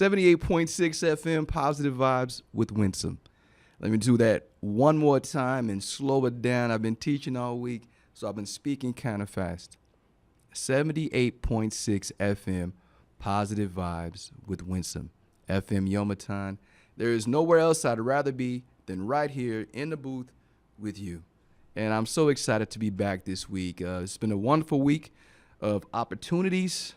78.6 FM, positive vibes with Winsome. Let me do that one more time and slow it down. I've been teaching all week, so I've been speaking kind of fast. 78.6 FM, positive vibes with Winsome. FM Yomatan. There is nowhere else I'd rather be than right here in the booth with you. And I'm so excited to be back this week. It's been a wonderful week of opportunities,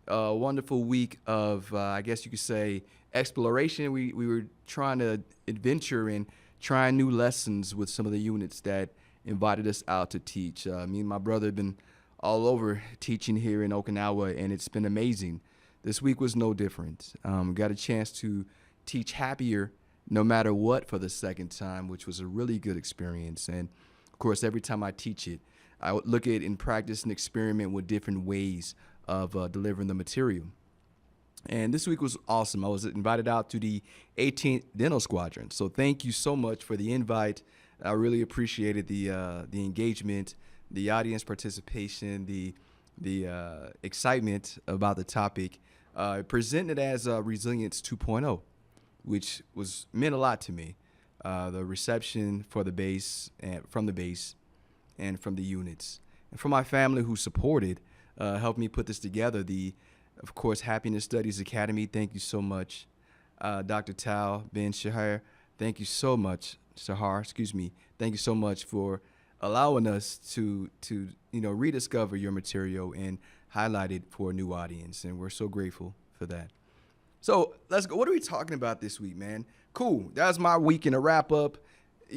a wonderful week of, I guess you could say, exploration. We were trying to adventure and trying new lessons with some of the units that invited us out to teach. Me and my brother have been all over teaching here in Okinawa, and it's been amazing. This week was no different. Got a chance to teach happier no matter what for the second time, which was a really good experience. And of course, every time I teach it, I would look at and practice and experiment with different ways of delivering the material. And this week was awesome. I was invited out to the 18th Dental Squadron. So thank you so much for the invite. I really appreciated the engagement, the audience participation, the excitement about the topic. Presented as Resilience 2.0, which meant a lot to me. The reception for the base and from the base and from the units. And for my family who supported, helped me put this together. Of course, Happiness Studies Academy, thank you so much. Dr. Tao Ben Shahar, thank you so much. Thank you so much for allowing us to rediscover your material and highlight it for a new audience. And we're so grateful for that. So let's go. What are we talking about this week, man? Cool. That was my week in a wrap up.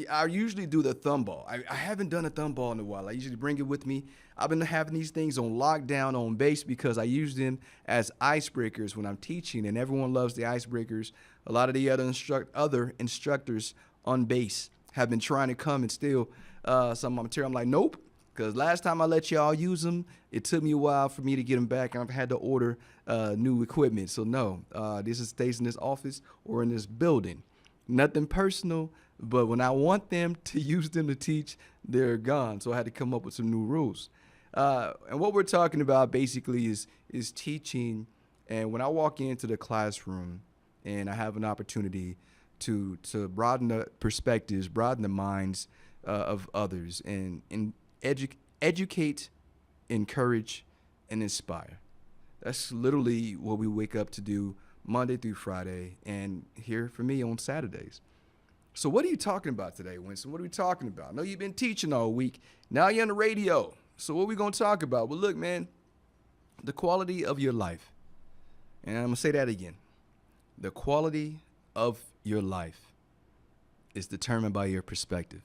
I usually do the thumb ball. I haven't done a thumb ball in a while. I usually bring it with me. I've been having these things on lockdown on base because I use them as icebreakers when I'm teaching, and everyone loves the icebreakers. A lot of the other instructors on base have been trying to come and steal some of my material. I'm like, nope, because last time I let y'all use them, it took me a while for me to get them back, and I've had to order new equipment. So no, this stays in this office or in this building. Nothing personal. But when I want them to use them to teach, they're gone. So I had to come up with some new rules. And what we're talking about basically is teaching. And when I walk into the classroom and I have an opportunity to broaden the perspectives, broaden the minds of others, and educate, encourage, and inspire. That's literally what we wake up to do Monday through Friday, and here for me on Saturdays. So what are you talking about today, Winston? What are we talking about? I know you've been teaching all week. Now you're on the radio. So what are we going to talk about? Well, look, man, the quality of your life. And I'm going to say that again. The quality of your life is determined by your perspective.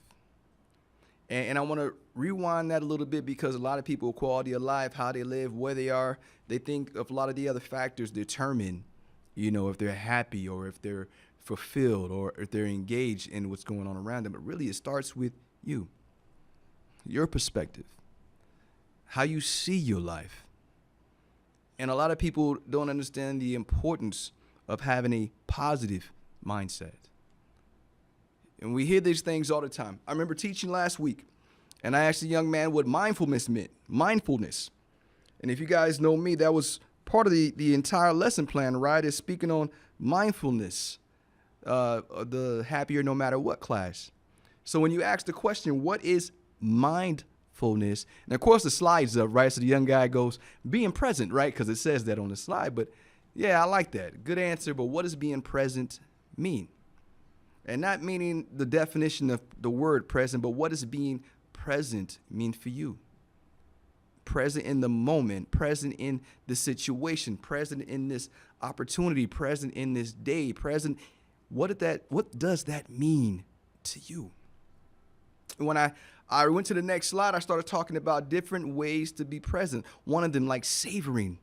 And I want to rewind that a little bit because a lot of people, quality of life, how they live, where they are, they think of a lot of the other factors determine, if they're happy or if they're fulfilled or if they're engaged in what's going on around them. But really, it starts with you, your perspective, how you see your life. And a lot of people don't understand the importance of having a positive mindset. And we hear these things all the time. I remember teaching last week, and I asked a young man what mindfulness meant. Mindfulness. And if you guys know me, that was part of the entire lesson plan, right? Is speaking on mindfulness. The Happier No Matter What class. So when you ask the question, what is mindfulness? And of course the slide's up, right? So the young guy goes, being present, right? Because it says that on the slide. But yeah, I like that. Good answer. But what does being present mean? And not meaning the definition of the word present, but what does being present mean for you? Present in the moment, present in the situation, present in this opportunity, present in this day, present. What does that mean to you? When I went to the next slide, I started talking about different ways to be present. One of them, like savoring,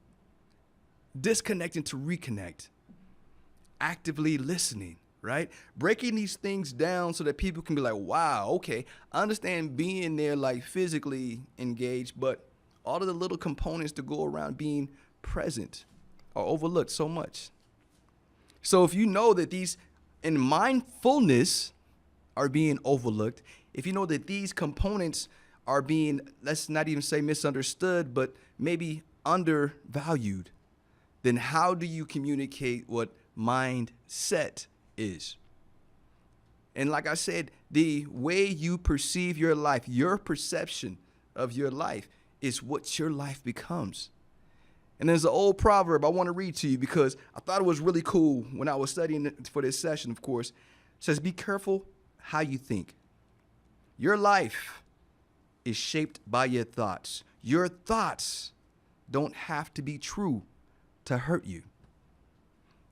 disconnecting to reconnect, actively listening, right? Breaking these things down so that people can be like, wow, okay, I understand being there, like physically engaged, but all of the little components to go around being present are overlooked so much. So if you know that these in mindfulness are being overlooked, if you know that these components are being, let's not even say misunderstood, but maybe undervalued, then how do you communicate what mindset is. And like I said, the way you perceive your life, your perception of your life is what your life becomes. And there's an old proverb I want to read to you because I thought it was really cool when I was studying for this session, of course. It says, be careful how you think. Your life is shaped by your thoughts. Your thoughts don't have to be true to hurt you.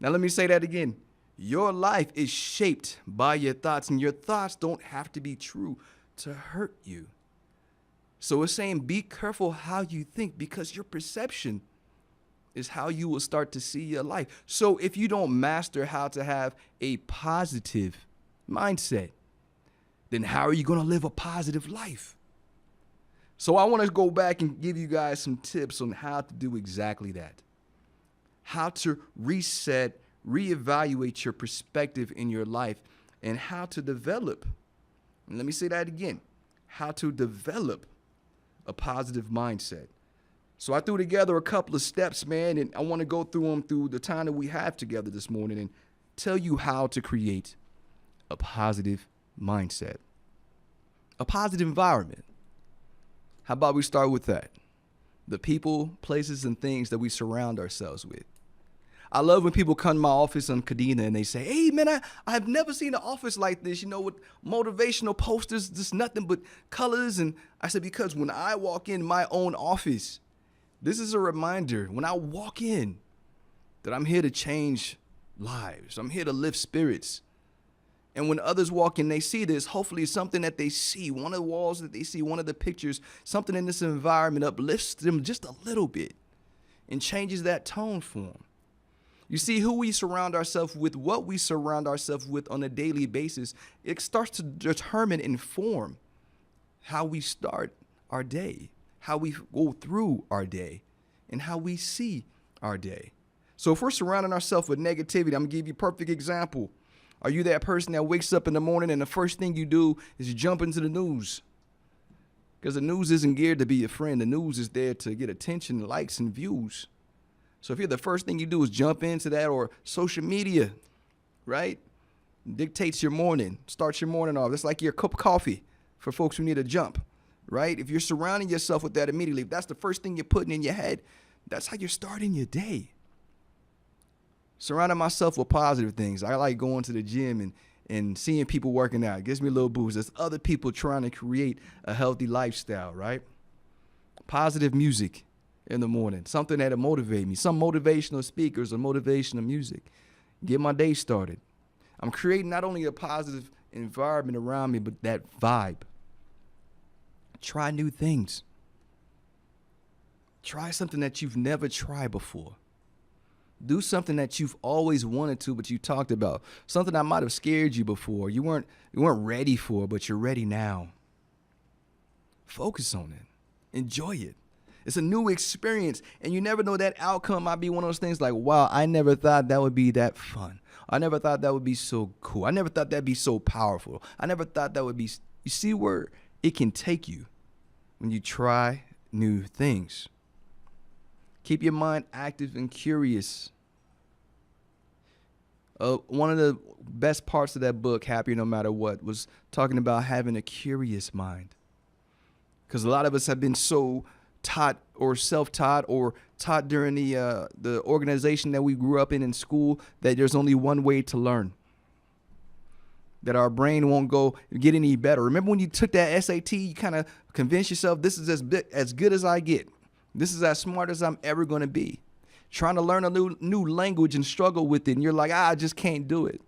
Now, let me say that again. Your life is shaped by your thoughts, and your thoughts don't have to be true to hurt you. So it's saying be careful how you think because your perception is how you will start to see your life. So if you don't master how to have a positive mindset, then how are you going to live a positive life? So I want to go back and give you guys some tips on how to do exactly that. How to reset, reevaluate your perspective in your life, and how to develop, and let me say that again, how to develop a positive mindset. So I threw together a couple of steps, man, and I want to go through them through the time that we have together this morning and tell you how to create a positive mindset, a positive environment. How about we start with that? The people, places, and things that we surround ourselves with. I love when people come to my office on Kadena and they say, hey, man, I've never seen an office like this, with motivational posters, just nothing but colors. And I said, because when I walk in my own office, this is a reminder when I walk in that I'm here to change lives. I'm here to lift spirits. And when others walk in, they see this, hopefully it's something that they see, one of the walls that they see, one of the pictures, something in this environment uplifts them just a little bit and changes that tone for them. You see, who we surround ourselves with, what we surround ourselves with on a daily basis, it starts to determine and form how we start our day, how we go through our day, and how we see our day. So if we're surrounding ourselves with negativity, I'm going to give you a perfect example. Are you that person that wakes up in the morning and the first thing you do is jump into the news? Because the news isn't geared to be your friend. The news is there to get attention, likes, and views. So if you're the first thing you do is jump into that, or social media, right? Dictates your morning, starts your morning off. That's like your cup of coffee for folks who need a jump, right? If you're surrounding yourself with that immediately, if that's the first thing you're putting in your head, that's how you're starting your day. Surrounding myself with positive things. I like going to the gym and seeing people working out. It gives me a little boost. There's other people trying to create a healthy lifestyle, right? Positive music in the morning, something that'll motivate me, some motivational speakers or motivational music. Get my day started. I'm creating not only a positive environment around me, but that vibe. Try new things. Try something that you've never tried before. Do something that you've always wanted to, but you talked about. Something that might have scared you before. You weren't ready for, but you're ready now. Focus on it. Enjoy it. It's a new experience, and you never know, that outcome might be one of those things like, wow, I never thought that would be that fun. I never thought that would be so cool. I never thought that'd be so powerful. I never thought that would be, you see where it can take you when you try new things. Keep your mind active and curious. One of the best parts of that book, Happier No Matter What, was talking about having a curious mind. Because a lot of us have been so taught or self-taught or taught during the organization that we grew up in school that there's only one way to learn, that our brain won't get any better. Remember when you took that SAT, you kind of convinced yourself, this is as good as I get. This is as smart as I'm ever going to be. Trying to learn a new language and struggle with it, and you're like, I just can't do it.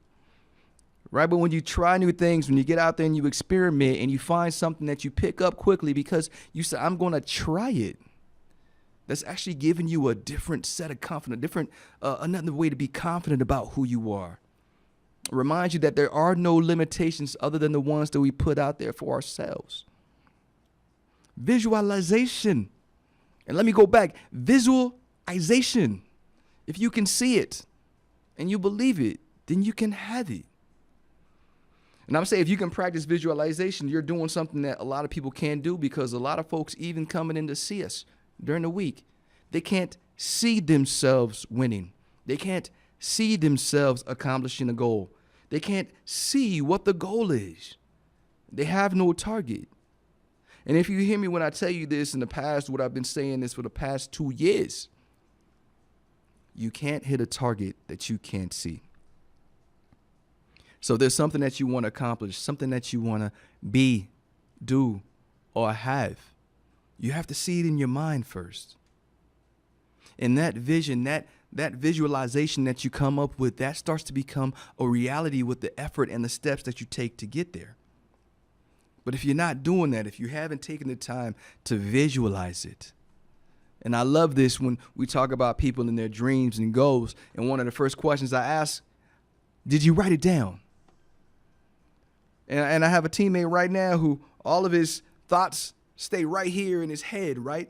Right? But when you try new things, when you get out there and you experiment and you find something that you pick up quickly because you say, I'm going to try it, that's actually giving you a different set of confidence, another way to be confident about who you are. It reminds you that there are no limitations other than the ones that we put out there for ourselves. Visualization. And let me go back. Visualization. If you can see it and you believe it, then you can have it. And I'm saying if you can practice visualization, you're doing something that a lot of people can't do, because a lot of folks, even coming in to see us during the week, they can't see themselves winning. They can't see themselves accomplishing a goal. They can't see what the goal is. They have no target. And if you hear me when I tell you this in the past, what I've been saying this for the past 2 years, you can't hit a target that you can't see. So there's something that you want to accomplish, something that you want to be, do, or have. You have to see it in your mind first. And that vision, that visualization that you come up with, that starts to become a reality with the effort and the steps that you take to get there. But if you're not doing that, if you haven't taken the time to visualize it, and I love this when we talk about people and their dreams and goals, and one of the first questions I ask, did you write it down? And I have a teammate right now who all of his thoughts stay right here in his head, right?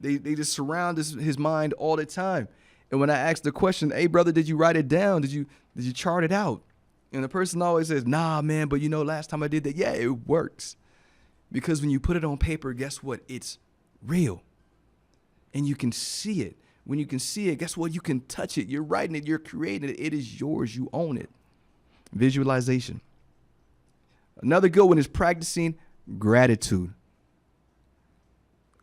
They just surround his mind all the time. And when I ask the question, hey, brother, did you write it down? Did you chart it out? And the person always says, nah, man, but last time I did that, yeah, it works. Because when you put it on paper, guess what? It's real. And you can see it. When you can see it, guess what? You can touch it. You're writing it. You're creating it. It is yours. You own it. Visualization. Another good one is practicing gratitude.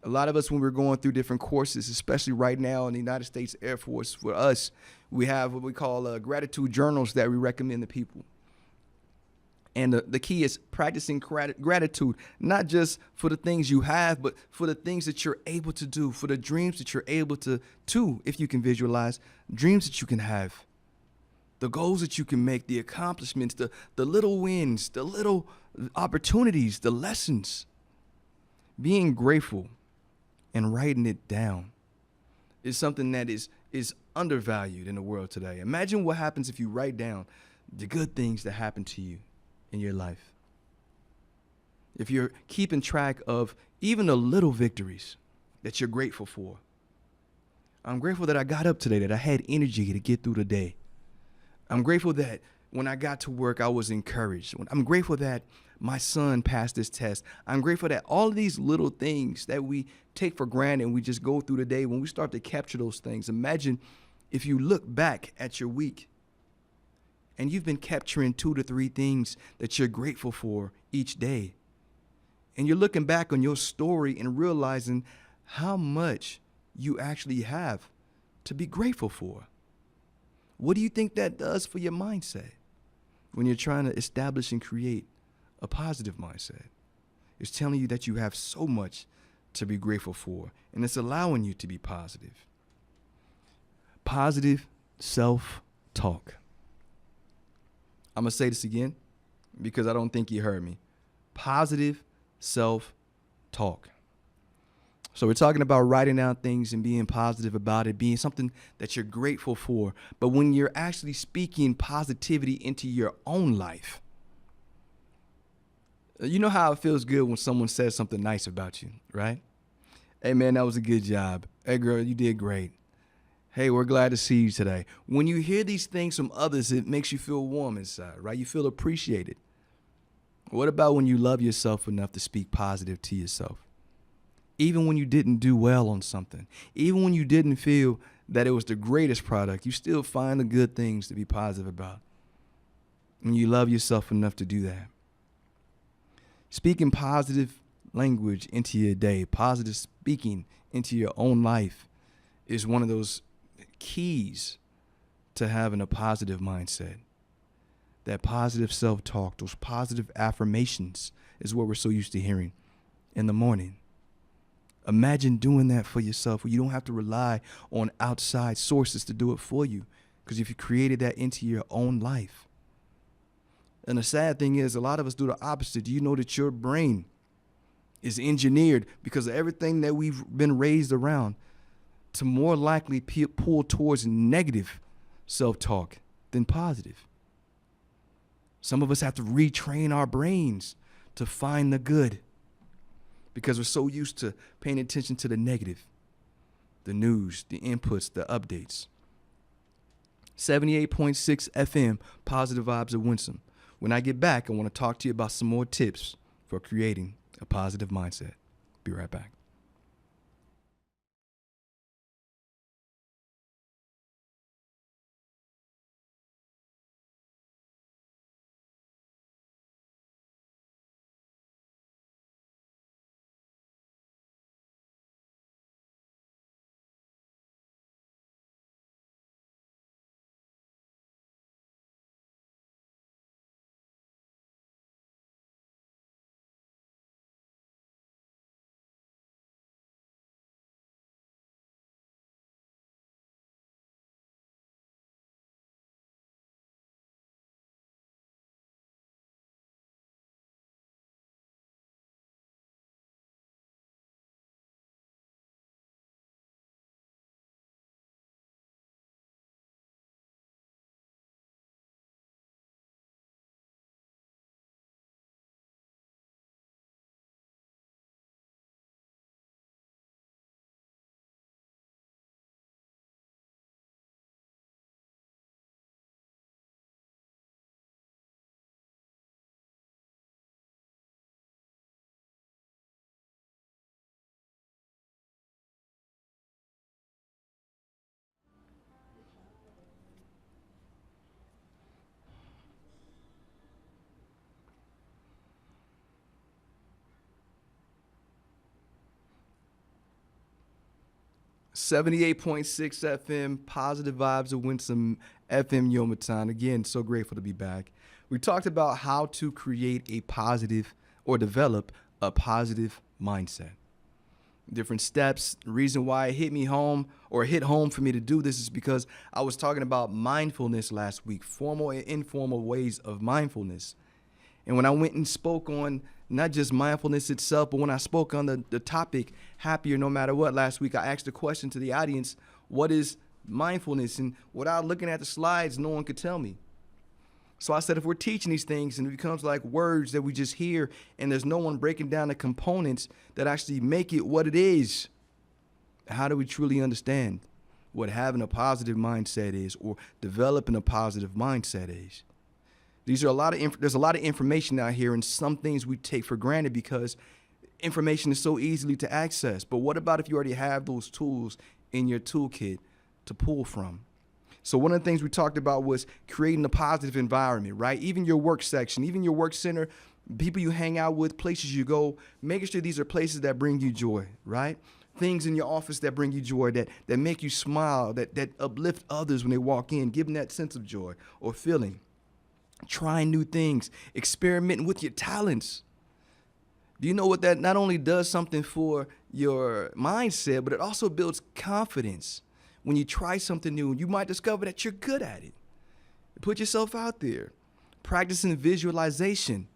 A lot of us, when we're going through different courses, especially right now in the United States Air Force, for us, we have what we call gratitude journals that we recommend to people. And the key is practicing gratitude, not just for the things you have, but for the things that you're able to do, for the dreams that you're able to, if you can visualize, dreams that you can have, the goals that you can make, the accomplishments, the little wins, the little opportunities, the lessons. Being grateful and writing it down is something that is undervalued in the world today. Imagine what happens if you write down the good things that happen to you in your life. If you're keeping track of even the little victories that you're grateful for. I'm grateful that I got up today, that I had energy to get through the day. I'm grateful that when I got to work, I was encouraged. I'm grateful that my son passed this test. I'm grateful that all of these little things that we take for granted and we just go through the day, when we start to capture those things, imagine if you look back at your week and you've been capturing 2 to 3 things that you're grateful for each day. And you're looking back on your story and realizing how much you actually have to be grateful for. What do you think that does for your mindset when you're trying to establish and create a positive mindset? It's telling you that you have so much to be grateful for, and it's allowing you to be positive. Positive self-talk. I'm going to say this again because I don't think you heard me. Positive self-talk. So we're talking about writing down things and being positive about it, being something that you're grateful for. But when you're actually speaking positivity into your own life, you know how it feels good when someone says something nice about you, right? Hey, man, that was a good job. Hey, girl, you did great. Hey, we're glad to see you today. When you hear these things from others, it makes you feel warm inside, right? You feel appreciated. What about when you love yourself enough to speak positive to yourself? Even when you didn't do well on something, even when you didn't feel that it was the greatest product, you still find the good things to be positive about. And you love yourself enough to do that. Speaking positive language into your day, positive speaking into your own life is one of those keys to having a positive mindset. That positive self-talk, those positive affirmations is what we're so used to hearing in the morning. Imagine doing that for yourself where you don't have to rely on outside sources to do it for you, because if you created that into your own life. And the sad thing is, a lot of us do the opposite. Do you know that your brain is engineered because of everything that we've been raised around to more likely pull towards negative self-talk than positive? Some of us have to retrain our brains to find the good, because we're so used to paying attention to the negative, the news, the inputs, the updates. 78.6 FM, Positive Vibes of Winsome. When I get back, I want to talk to you about some more tips for creating a positive mindset. Be right back. 78.6 FM, Positive Vibes of Winsome FM Yomatan. Again, so grateful to be back. We talked about how to create a positive or develop a positive mindset. Different steps. The reason why it hit me home or hit home for me to do this is because I was talking about mindfulness last week, formal and informal ways of mindfulness. And when I went and spoke on not just mindfulness itself, but when I spoke on the topic, happier no matter what, last week, I asked a question to the audience, what is mindfulness? And without looking at the slides, no one could tell me. So I said, if we're teaching these things and it becomes like words that we just hear and there's no one breaking down the components that actually make it what it is, how do we truly understand what having a positive mindset is or developing a positive mindset is? There's a lot of information out here, and some things we take for granted because information is so easily to access. But what about if you already have those tools in your toolkit to pull from? So one of the things we talked about was creating a positive environment, right? Even your work section, even your work center, people you hang out with, places you go, making sure these are places that bring you joy, right? Things in your office that bring you joy, that make you smile, that uplift others when they walk in, give them that sense of joy or feeling. Trying new things, experimenting with your talents. Do you know what that not only does something for your mindset, but it also builds confidence. When you try something new, you might discover that you're good at it. Put yourself out there. Practicing visualization.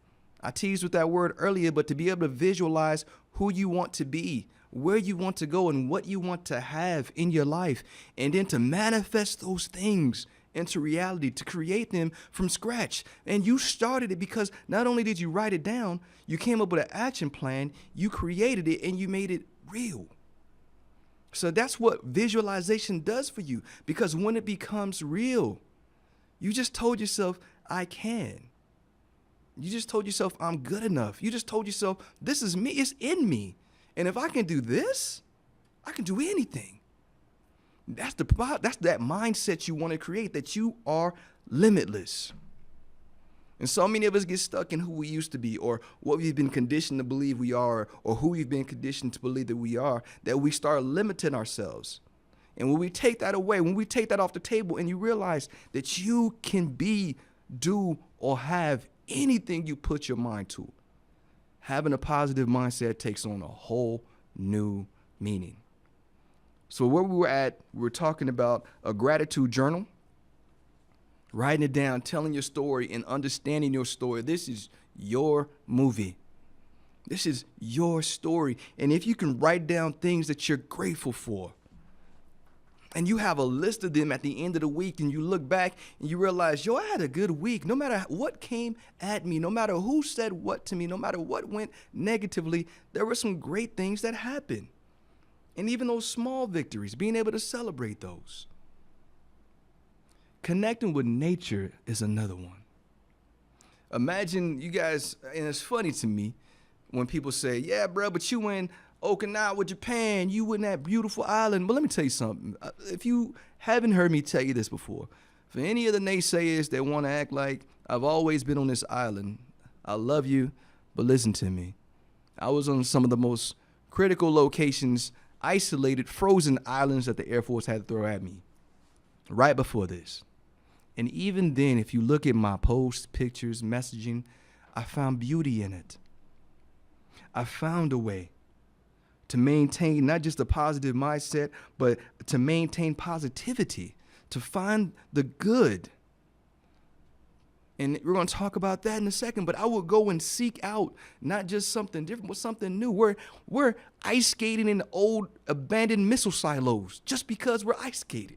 I teased with that word earlier, but to be able to visualize who you want to be, where you want to go, and what you want to have in your life, and then to manifest those things into reality, to create them from scratch. And you started it because not only did you write it down, you came up with an action plan, you created it, and you made it real. So that's what visualization does for you, because when it becomes real, you just told yourself, I can. You just told yourself, I'm good enough. You just told yourself, this is me, it's in me. And if I can do this, I can do anything. That's that mindset you want to create, that you are limitless. And so many of us get stuck in who we used to be, or what we've been conditioned to believe we are, or who we've been conditioned to believe that we are, that we start limiting ourselves. And when we take that away, when we take that off the table and you realize that you can be, do, or have anything you put your mind to, having a positive mindset takes on a whole new meaning. So where we were talking about a gratitude journal, writing it down, telling your story and understanding your story. This is your movie. This is your story. And if you can write down things that you're grateful for, and you have a list of them at the end of the week, and you look back and you realize, I had a good week. No matter what came at me, no matter who said what to me, no matter what went negatively, there were some great things that happened. And even those small victories, being able to celebrate those. Connecting with nature is another one. Imagine you guys, and it's funny to me when people say, yeah, bro, but you in Okinawa, Japan, you in that beautiful island. But let me tell you something. If you haven't heard me tell you this before, for any of the naysayers that want to act like I've always been on this island, I love you, but listen to me. I was on some of the most critical locations, isolated, frozen islands that the Air Force had to throw at me right before this. And even then, if you look at my posts, pictures, messaging, I found beauty in it. I found a way to maintain not just a positive mindset, but to maintain positivity, to find the good. And we're going to talk about that in a second, but I will go and seek out not just something different, but something new. We're ice skating in old abandoned missile silos just because we're ice skating.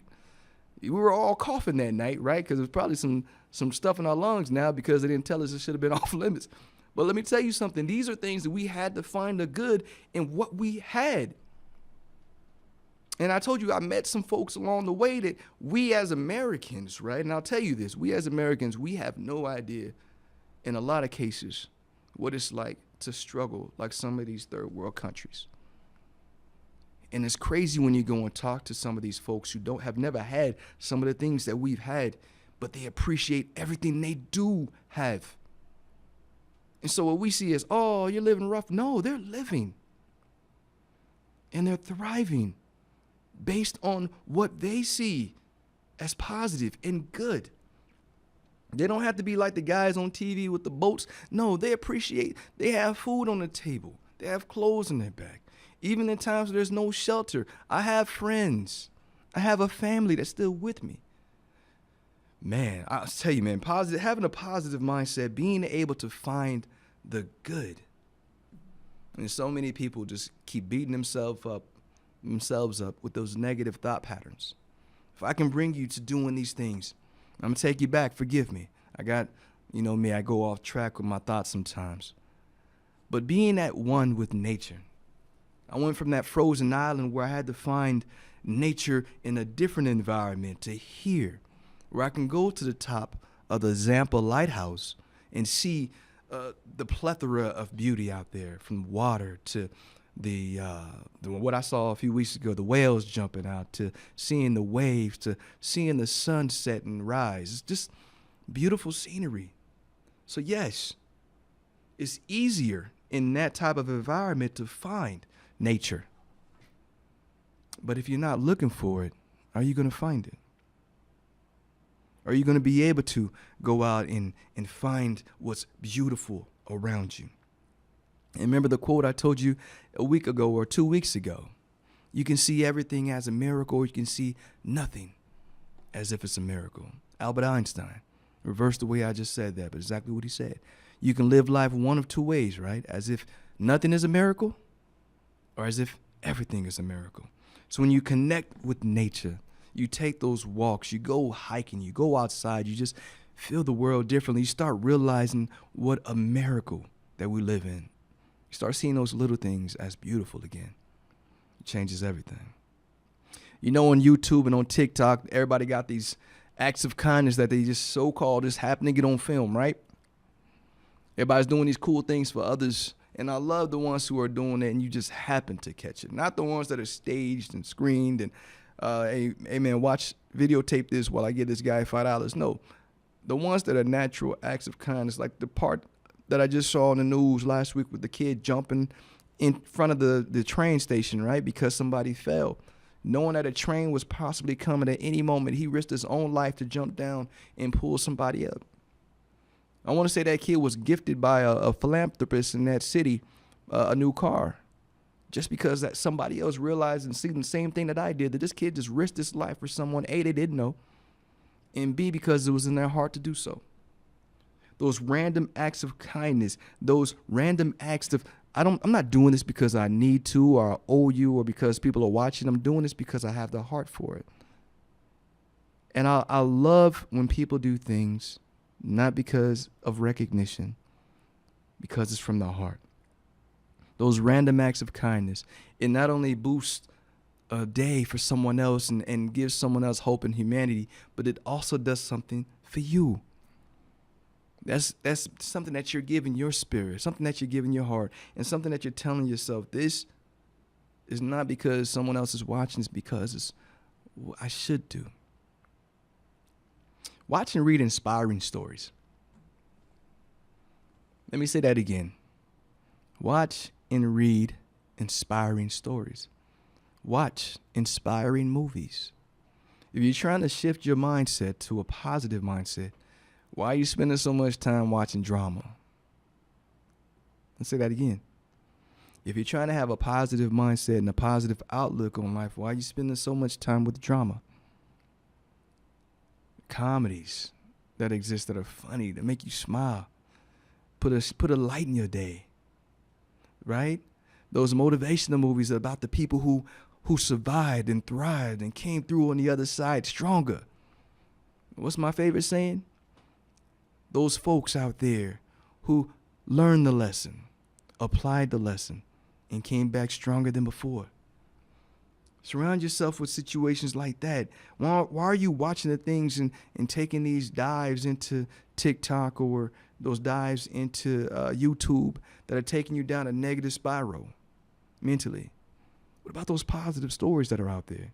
We were all coughing that night, right? Because there's probably some stuff in our lungs now because they didn't tell us it should have been off limits. But let me tell you something. These are things that we had to find the good in what we had. And I told you, I met some folks along the way that we as Americans, right? And I'll tell you this, we as Americans, we have no idea in a lot of cases what it's like to struggle like some of these third world countries. And it's crazy when you go and talk to some of these folks who have never had some of the things that we've had, but they appreciate everything they do have. And so what we see is, oh, you're living rough. No, they're living. And they're thriving. based on what they see as positive and good. They don't have to be like the guys on TV with the boats. No, they have food on the table. They have clothes on their back. Even in times where there's no shelter, I have friends. I have a family that's still with me. Man, I'll tell you, man, having a positive mindset, being able to find the good. And so many people just keep beating themselves up with those negative thought patterns. If I can bring you to doing these things, I'm going to take you back. Forgive me. I got, me, I go off track with my thoughts sometimes. But being at one with nature, I went from that frozen island where I had to find nature in a different environment to here, where I can go to the top of the Zampa Lighthouse and see the plethora of beauty out there, from water to the what I saw a few weeks ago, the whales jumping out, to seeing the waves, to seeing the sun set and rise. It's just beautiful scenery. So yes, it's easier in that type of environment to find nature. But if you're not looking for it, are you going to find it? Are you going to be able to go out and find what's beautiful around you? And remember the quote I told you a week ago or 2 weeks ago. You can see everything as a miracle, or you can see nothing as if it's a miracle. Albert Einstein reversed the way I just said that, but exactly what he said. You can live life one of two ways, right? As if nothing is a miracle, or as if everything is a miracle. So when you connect with nature, you take those walks, you go hiking, you go outside, you just feel the world differently. You start realizing what a miracle that we live in. You start seeing those little things as beautiful again. It changes everything. On YouTube and on TikTok, everybody got these acts of kindness that they just so-called just happen to get on film, right? Everybody's doing these cool things for others. And I love the ones who are doing it and you just happen to catch it. Not the ones that are staged and screened and, hey man, videotape this while I give this guy $5. No, the ones that are natural acts of kindness, like the part that I just saw on the news last week with the kid jumping in front of the train station, right? Because somebody fell. Knowing that a train was possibly coming at any moment, he risked his own life to jump down and pull somebody up. I want to say that kid was gifted by a philanthropist in that city a new car, just because that somebody else realized and seen the same thing that I did, that this kid just risked his life for someone, A, they didn't know, and B, because it was in their heart to do so. Those random acts of kindness, those random acts of, I'm not doing this because I need to or I owe you or because people are watching. I'm doing this because I have the heart for it. And I love when people do things not because of recognition, because it's from the heart. Those random acts of kindness, it not only boosts a day for someone else and gives someone else hope in humanity, but it also does something for you. That's something that you're giving your spirit, something that you're giving your heart, and something that you're telling yourself, this is not because someone else is watching, it's because it's what I should do. Watch and read inspiring stories. Let me say that again. Watch and read inspiring stories. Watch inspiring movies. If you're trying to shift your mindset to a positive mindset, why are you spending so much time watching drama? Let's say that again. If you're trying to have a positive mindset and a positive outlook on life, why are you spending so much time with drama? Comedies that exist that are funny, that make you smile, put a light in your day, right? Those motivational movies are about the people who survived and thrived and came through on the other side stronger. What's my favorite saying? Those folks out there who learned the lesson, applied the lesson, and came back stronger than before. Surround yourself with situations like that. Why are you watching the things and taking these dives into TikTok or those dives into YouTube that are taking you down a negative spiral mentally? What about those positive stories that are out there?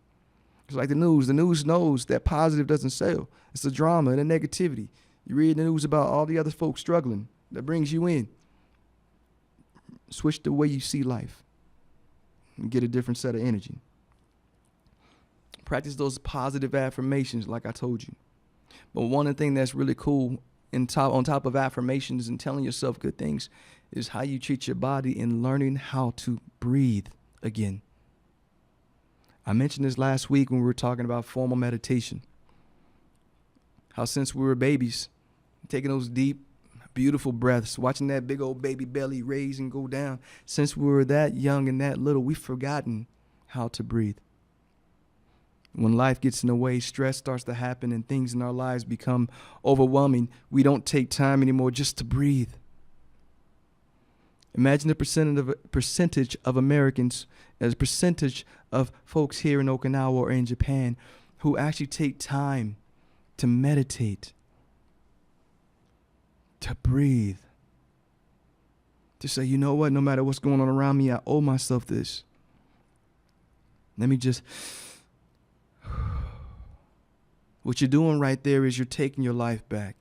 It's like the news. The news knows that positive doesn't sell. It's the drama and the negativity. You read the news about all the other folks struggling. That brings you in. Switch the way you see life and get a different set of energy. Practice those positive affirmations like I told you. But one thing that's really cool on top of affirmations and telling yourself good things is how you treat your body and learning how to breathe again. I mentioned this last week when we were talking about formal meditation. How since we were babies, taking those deep, beautiful breaths, watching that big old baby belly raise and go down. Since we were that young and that little, we've forgotten how to breathe. When life gets in the way, stress starts to happen and things in our lives become overwhelming, we don't take time anymore just to breathe. Imagine the percentage of Americans, as a percentage of folks here in Okinawa or in Japan who actually take time to meditate, to breathe, to say, you know what, no matter what's going on around me, I owe myself this. Let me just... What you're doing right there is you're taking your life back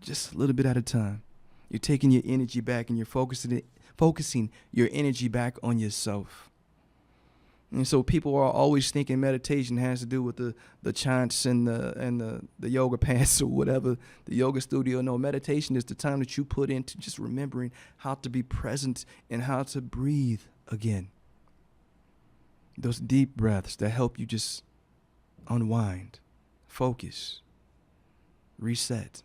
just a little bit at a time. You're taking your energy back and you're focusing your energy back on yourself. And so people are always thinking meditation has to do with the chants and the yoga pants or whatever, the yoga studio. No, meditation is the time that you put into just remembering how to be present and how to breathe again. Those deep breaths that help you just unwind, focus, reset.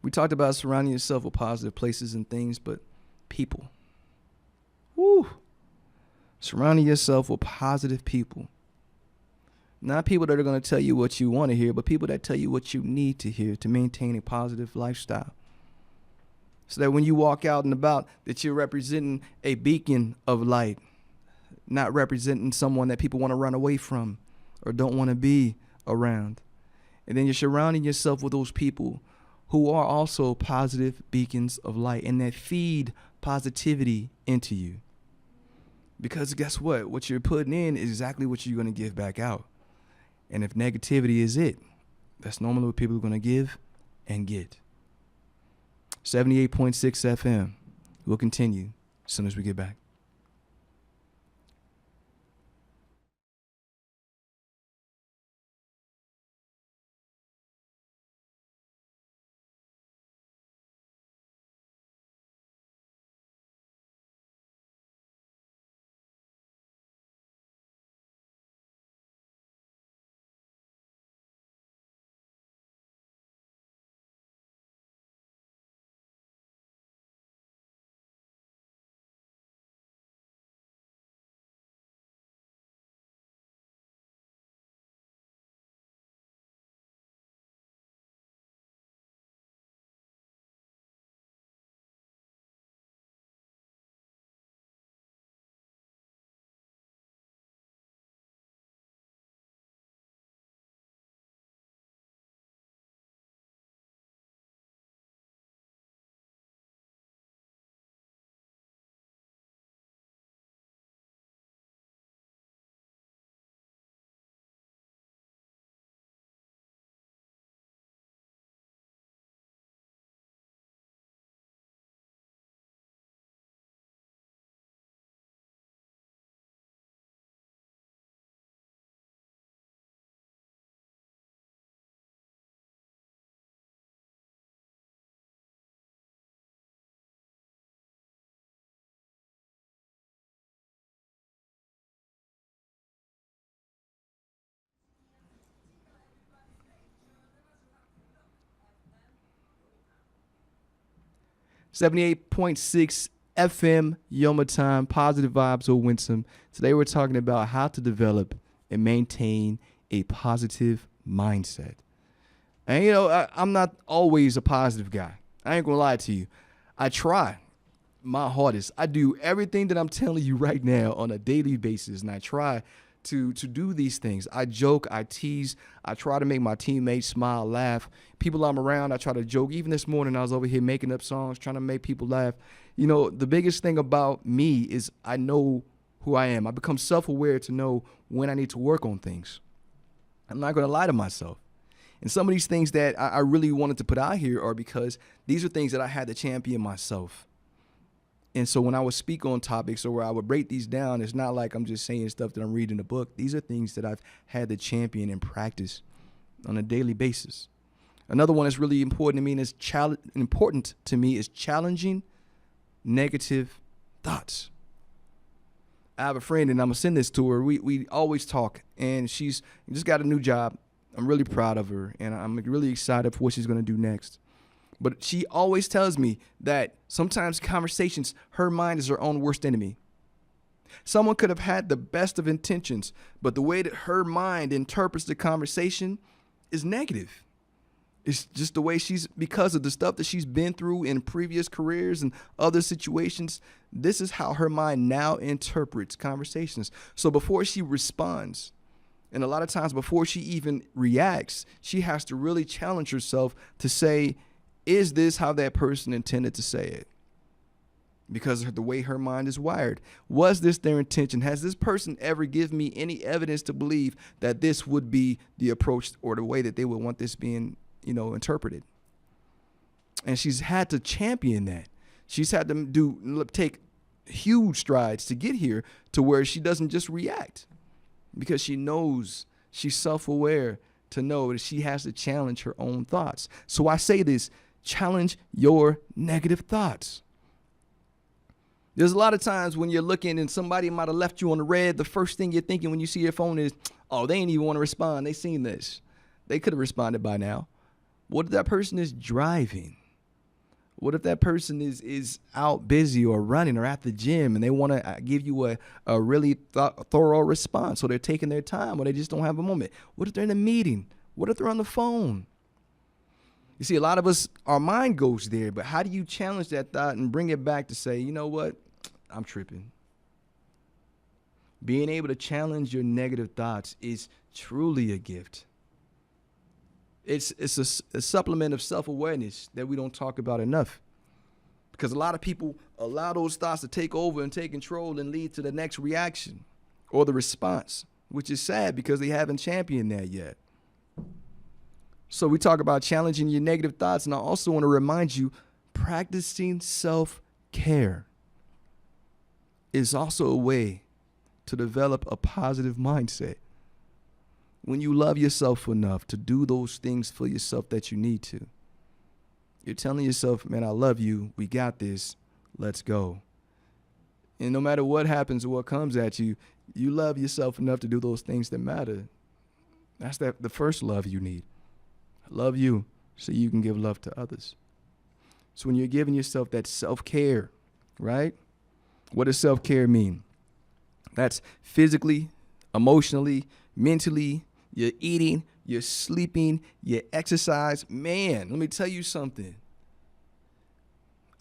We talked about surrounding yourself with positive places and things, but people. Woo! Surrounding yourself with positive people. Not people that are going to tell you what you want to hear, but people that tell you what you need to hear to maintain a positive lifestyle. So that when you walk out and about, that you're representing a beacon of light, not representing someone that people want to run away from or don't want to be around. And then you're surrounding yourself with those people who are also positive beacons of light and that feed positivity into you. Because guess what? What you're putting in is exactly what you're going to give back out. And if negativity is it, that's normally what people are going to give and get. 78.6 FM. We'll continue as soon as we get back. .6 FM, Yoma Time, Positive Vibes with Winsome. Today we're talking about how to develop and maintain a positive mindset. And you know, I'm not always a positive guy. I ain't gonna lie to you. I try my hardest. I do everything that I'm telling you right now on a daily basis, and I try to do these things. I joke, I tease, I try to make my teammates smile, laugh. People I'm around, I try to joke. Even this morning, I was over here making up songs, trying to make people laugh. You know, the biggest thing about me is I know who I am. I become self-aware to know when I need to work on things. I'm not going to lie to myself. And some of these things that I really wanted to put out here are because these are things that I had to champion myself And so when I would speak on topics or where I would break these down, it's not like I'm just saying stuff that I'm reading in a book. These are things that I've had to champion and practice on a daily basis. Another one that's really important to me is challenging negative thoughts. I have a friend, and I'm gonna send this to her. We always talk, and she's just got a new job. I'm really proud of her, and I'm really excited for what she's gonna do next. But she always tells me that sometimes conversations, her mind is her own worst enemy. Someone could have had the best of intentions, but the way that her mind interprets the conversation is negative. It's just the way because of the stuff that she's been through in previous careers and other situations, this is how her mind now interprets conversations. So before she responds, and a lot of times before she even reacts, she has to really challenge herself to say, is this how that person intended to say it? Because of the way her mind is wired. Was this their intention? Has this person ever given me any evidence to believe that this would be the approach or the way that they would want this being, interpreted? And she's had to champion that. She's had to take huge strides to get here to where she doesn't just react, because she knows, she's self-aware to know that she has to challenge her own thoughts. So I say this, challenge your negative thoughts. There's a lot of times when you're looking and somebody might have left you on the red, the first thing you're thinking when you see your phone is, oh, they ain't even want to respond. They seen this. They could have responded by now. What if that person is driving? What if that person is out busy or running or at the gym and they want to give you a really thorough response, so they're taking their time or they just don't have a moment? What if they're in a meeting? What if they're on the phone? You see, a lot of us, our mind goes there, but how do you challenge that thought and bring it back to say, you know what? I'm tripping. Being able to challenge your negative thoughts is truly a gift. It's a supplement of self-awareness that we don't talk about enough, because a lot of people allow those thoughts to take over and take control and lead to the next reaction or the response, which is sad because they haven't championed that yet. So we talk about challenging your negative thoughts, and I also want to remind you, practicing self-care is also a way to develop a positive mindset. When you love yourself enough to do those things for yourself that you need to, you're telling yourself, man, I love you. We got this. Let's go. And no matter what happens or what comes at you, you love yourself enough to do those things that matter. That's the first love you need. I love you so you can give love to others. So when you're giving yourself that self-care, right? What does self-care mean? That's physically, emotionally, mentally. You're eating, you're sleeping, you exercise. Man, let me tell you something.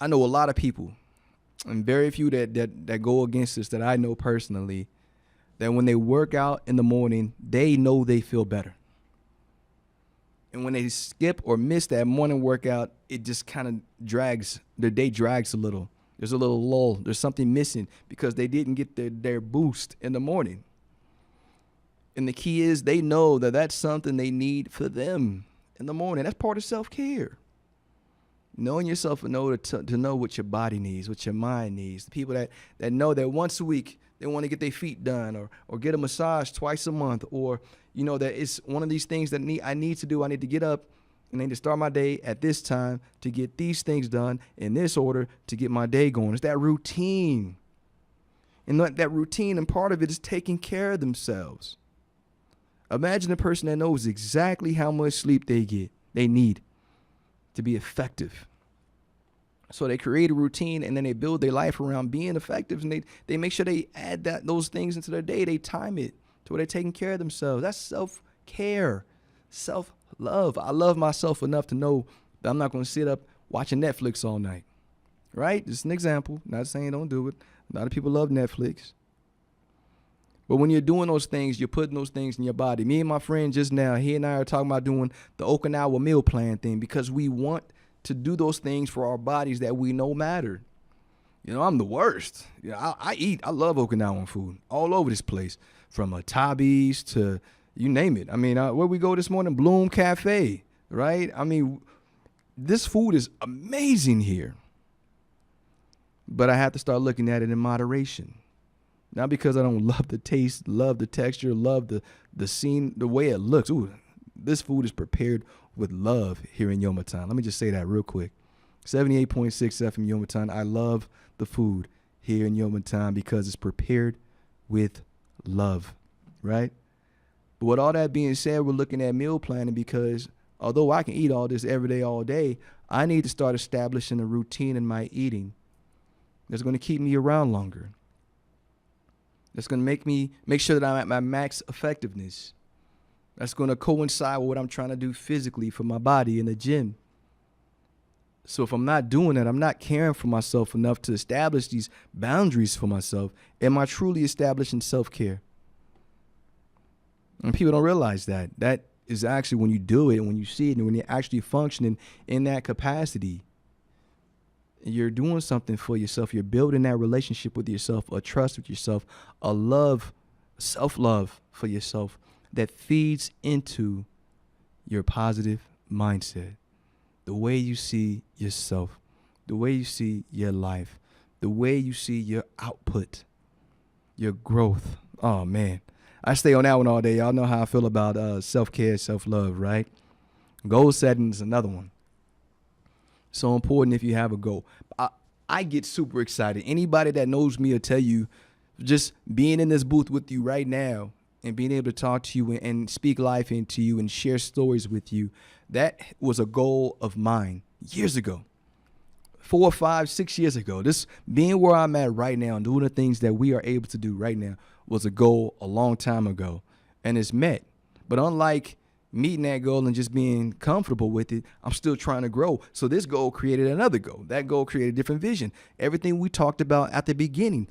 I know a lot of people, and very few that go against this that I know personally, that when they work out in the morning, they know they feel better. And when they skip or miss that morning workout, it just kind of drags, their day drags a little. There's a little lull. There's something missing because they didn't get their boost in the morning. And the key is they know that that's something they need for them in the morning. That's part of self-care. Knowing yourself to know what your body needs, what your mind needs. The people that know that once a week they want to get their feet done or get a massage twice a month, or that it's one of these things that I need to do. I need to get up and I need to start my day at this time to get these things done in this order to get my day going. It's that routine. And that routine, and part of it is taking care of themselves. Imagine a person that knows exactly how much sleep they need to be effective. So they create a routine and then they build their life around being effective, and they make sure they add those things into their day. They time it to where they're taking care of themselves. That's self-care, self-love. I love myself enough to know that I'm not going to sit up watching Netflix all night, right? Just an example. Not saying don't do it. A lot of people love Netflix. But when you're doing those things, you're putting those things in your body. Me and my friend just now, he and I are talking about doing the Okinawa meal plan thing, because we want to do those things for our bodies that we know matter. I'm the worst. I love Okinawan food all over this place, from Atabi's to you name it. I mean, where we go this morning, Bloom Cafe, right? I mean, this food is amazing here. but I have to start looking at it in moderation. Not because I don't love the taste, love the texture, love the scene, the way it looks. Ooh, this food is prepared with love here in Yomatan. Let me just say that real quick. 78.6 FM Yomatan. I love the food here in Yomatan because it's prepared with love, right? But with all that being said, we're looking at meal planning because although I can eat all this every day, all day, I need to start establishing a routine in my eating that's going to keep me around longer. That's going to make sure that I'm at my max effectiveness. That's going to coincide with what I'm trying to do physically for my body in the gym. So if I'm not doing that, I'm not caring for myself enough to establish these boundaries for myself. Am I truly establishing self-care? And people don't realize that. That is actually when you do it, when you see it, and when you're actually functioning in that capacity, you're doing something for yourself. You're building that relationship with yourself, a trust with yourself, a love, self-love for yourself that feeds into your positive mindset. The way you see yourself, the way you see your life, the way you see your output, your growth. Oh, man. I stay on that one all day. Y'all know how I feel about self-care, self-love, right? Goal setting is another one. So important if you have a goal. I get super excited. Anybody that knows me will tell you, just being in this booth with you right now and being able to talk to you and speak life into you and share stories with you, that was a goal of mine years ago, 4, 5, 6 years ago. This being where I'm at right now and doing the things that we are able to do right now was a goal a long time ago, and it's met. But unlike meeting that goal and just being comfortable with it, I'm still trying to grow. So this goal created another goal. That goal created a different vision. Everything we talked about at the beginning,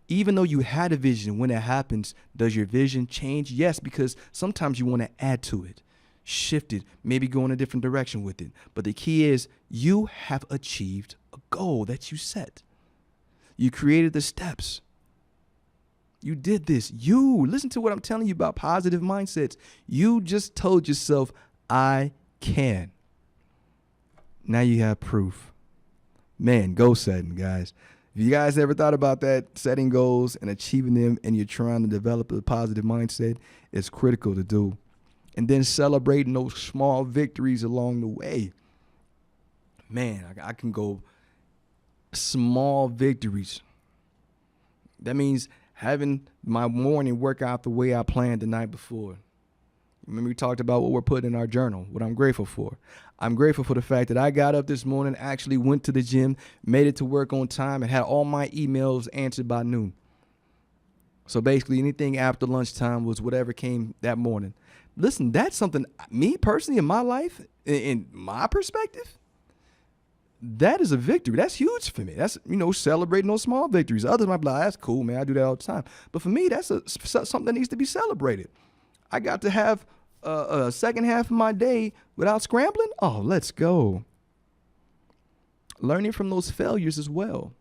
even though you had a vision, when it happens, does your vision change? Yes, because sometimes you want to add to it, shift it, maybe go in a different direction with it. But the key is you have achieved a goal that you set. You created the steps. You did this. You listen to what I'm telling you about positive mindsets. You just told yourself, I can. Now you have proof. Man, goal setting, guys. If you guys ever thought about that, setting goals and achieving them, and you're trying to develop a positive mindset, it's critical to do. And then celebrating those small victories along the way. Man, I can go small victories. That means having my morning work out the way I planned the night before. Remember we talked about what we're putting in our journal, what I'm grateful for. I'm grateful for the fact that I got up this morning, actually went to the gym, made it to work on time, and had all my emails answered by noon. So basically anything after lunchtime was whatever came that morning. Listen, that's something, me personally in my life, in my perspective, that is a victory. That's huge for me. That's, celebrating those small victories. Others might be like, that's cool, man. I do that all the time. But for me, that's something that needs to be celebrated. I got to have a second half of my day without scrambling. Oh, let's go. Learning from those failures as well.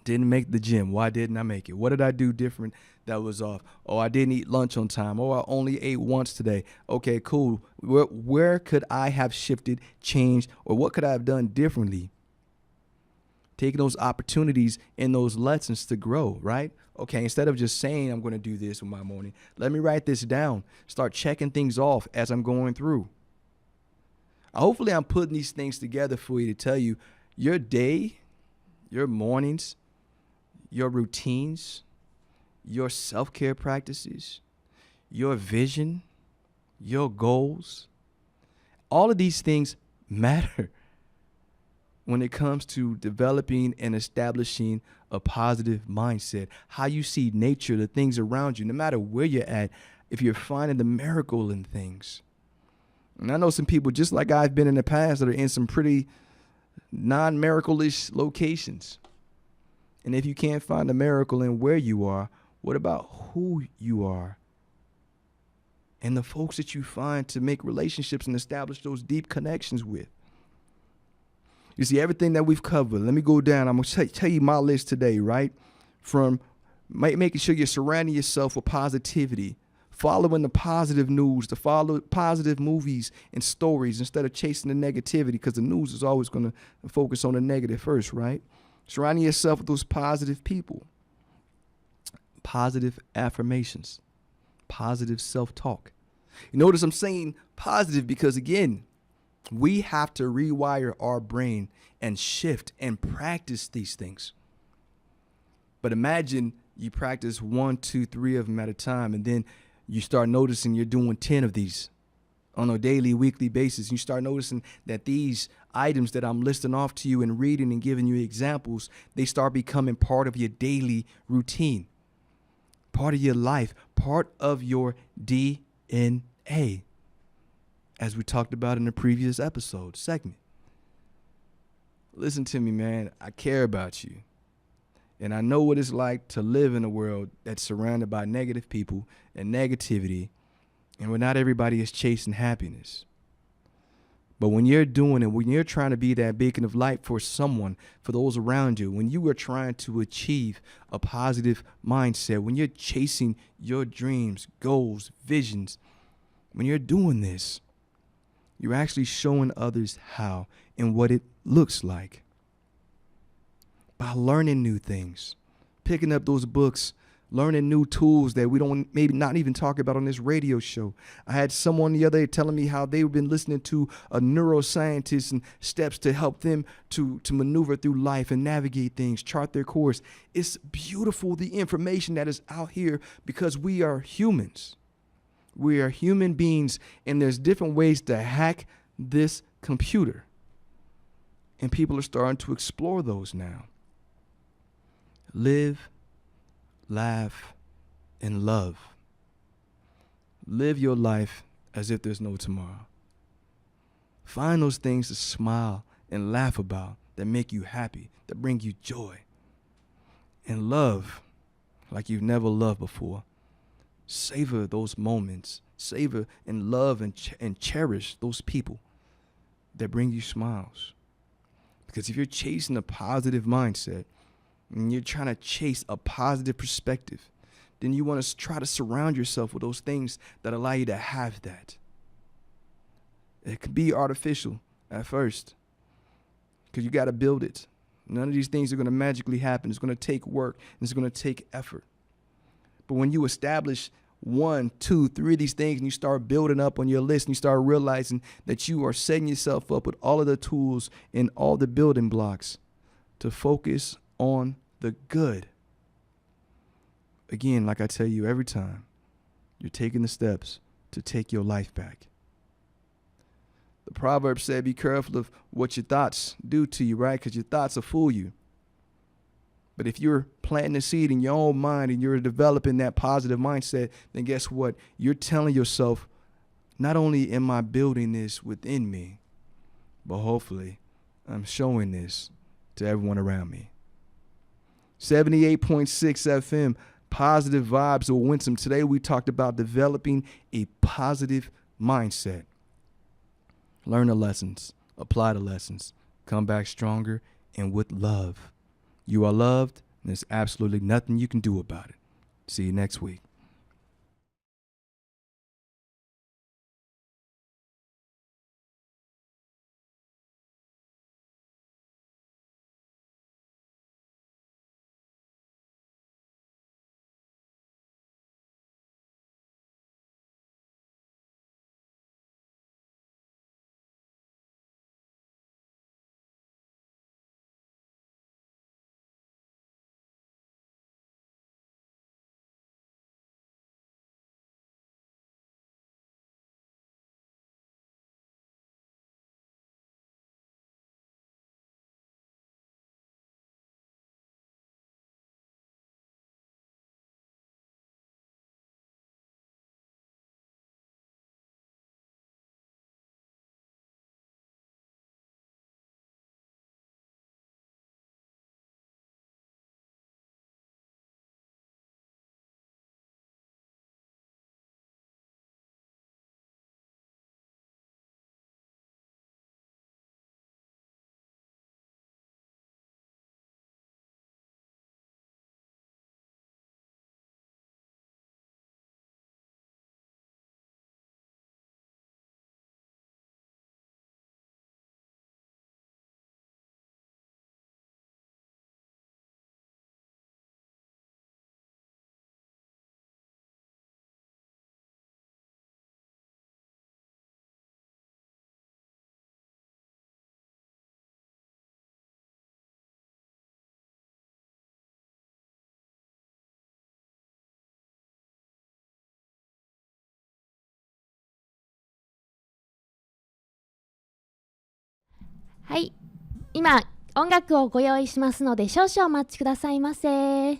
Didn't make the gym. Why didn't I make it? What did I do different that was off? Oh, I didn't eat lunch on time. Oh, I only ate once today. Okay, cool. Where could I have shifted, changed, or what could I have done differently? Taking those opportunities and those lessons to grow, right? Okay, instead of just saying I'm going to do this with my morning, let me write this down. Start checking things off as I'm going through. Hopefully I'm putting these things together for you to tell you your day, your mornings, your routines, your self-care practices, your vision, your goals. All of these things matter when it comes to developing and establishing a positive mindset. How you see nature, the things around you, no matter where you're at, if you're finding the miracle in things. And I know some people, just like I've been in the past, that are in some pretty non-miracle-ish locations. And if you can't find a miracle in where you are, what about who you are? And the folks that you find to make relationships and establish those deep connections with. You see, everything that we've covered, let me go down. I'm going to tell you my list today, right? From making sure you're surrounding yourself with positivity, following the positive news, to follow positive movies and stories instead of chasing the negativity, because the news is always going to focus on the negative first, right? Surrounding yourself with those positive people, positive affirmations, positive self-talk. You notice I'm saying positive because, again, we have to rewire our brain and shift and practice these things. But imagine you practice 1, 2, 3 of them at a time, and then you start noticing you're doing 10 of these on a daily, weekly basis. You start noticing that these items that I'm listing off to you and reading and giving you examples, they start becoming part of your daily routine, part of your life, part of your DNA, as we talked about in the previous episode segment. Listen to me, man. I care about you. And I know what it's like to live in a world that's surrounded by negative people and negativity, and where not everybody is chasing happiness. But when you're doing it, when you're trying to be that beacon of light for someone, for those around you, when you are trying to achieve a positive mindset, when you're chasing your dreams, goals, visions, when you're doing this, you're actually showing others how and what it looks like. By learning new things, picking up those books, learning new tools that we don't maybe not even talk about on this radio show. I had someone the other day telling me how they've been listening to a neuroscientist and steps to help them to maneuver through life and navigate things, chart their course. It's beautiful, the information that is out here, because we are humans. We are human beings, and there's different ways to hack this computer. And people are starting to explore those now. Live, laugh, and love. Live your life as if there's no tomorrow. Find those things to smile and laugh about that make you happy, that bring you joy. And love like you've never loved before. Savor those moments. Savor and love and cherish those people that bring you smiles. Because if you're chasing a positive mindset, and you're trying to chase a positive perspective, then you want to try to surround yourself with those things that allow you to have that. It could be artificial at first, because you got to build it. None of these things are going to magically happen. It's going to take work, and it's going to take effort. But when you establish 1, 2, 3 of these things, and you start building up on your list, and you start realizing that you are setting yourself up with all of the tools and all the building blocks to focus on the good. Again, like I tell you every time, you're taking the steps to take your life back. The proverb said, be careful of what your thoughts do to you, right? Because your thoughts will fool you. But if you're planting a seed in your own mind and you're developing that positive mindset, then guess what? You're telling yourself, not only am I building this within me, but hopefully I'm showing this to everyone around me. 78.6 FM, Positive Vibes with Winsome. Today we talked about developing a positive mindset. Learn the lessons, apply the lessons, come back stronger and with love. You are loved, and there's absolutely nothing you can do about it. See you next week. はい、今音楽をご用意しますので少々お待ちくださいませ。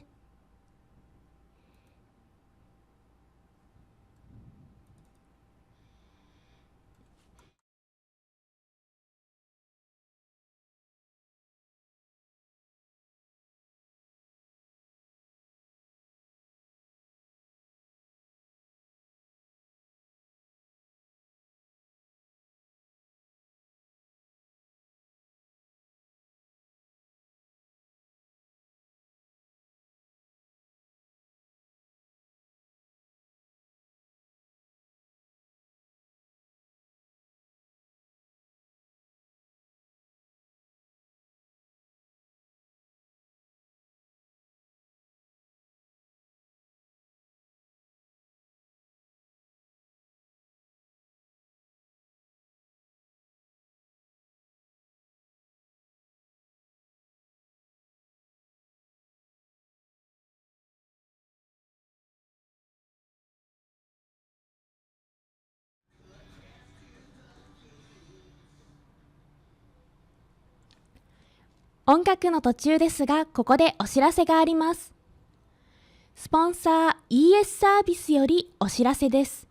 音楽の途中ですが、ここでお知らせがあります。スポンサー ES サービスよりお知らせです。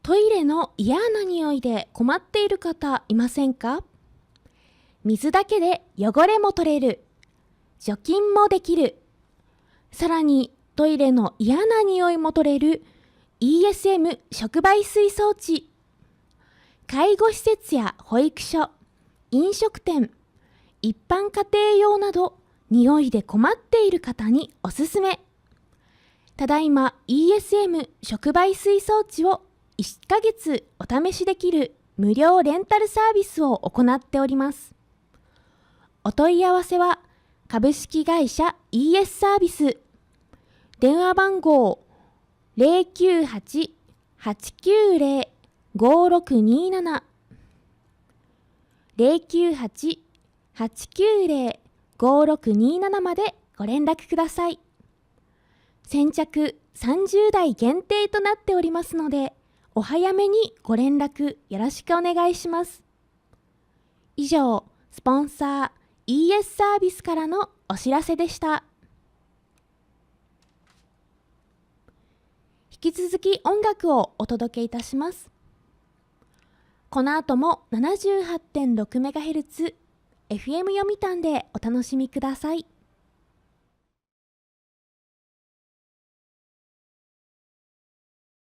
トイレの嫌な匂いで困っている方いませんか？水だけで汚れも取れる。除菌もできる。さらにトイレの嫌な匂いも取れる ESM 触媒水装置。介護施設や保育所、飲食店、一般家庭用など匂いで困っている方におすすめ。ただいま ESM 触媒水装置を1ヶ月お試しできる無料レンタルサービスを行っております。お問い合わせは株式会社 ES サービス、電話番号 098-890-5627 098-890-5627 までご連絡ください。先着30台限定となっておりますので、お早めにご連絡よろしくお願いします。以上、スポンサー ES サービスからのお知らせでした。引き続き音楽をお届けいたします。この後も 78.6MHz FM 読谷でお楽しみください。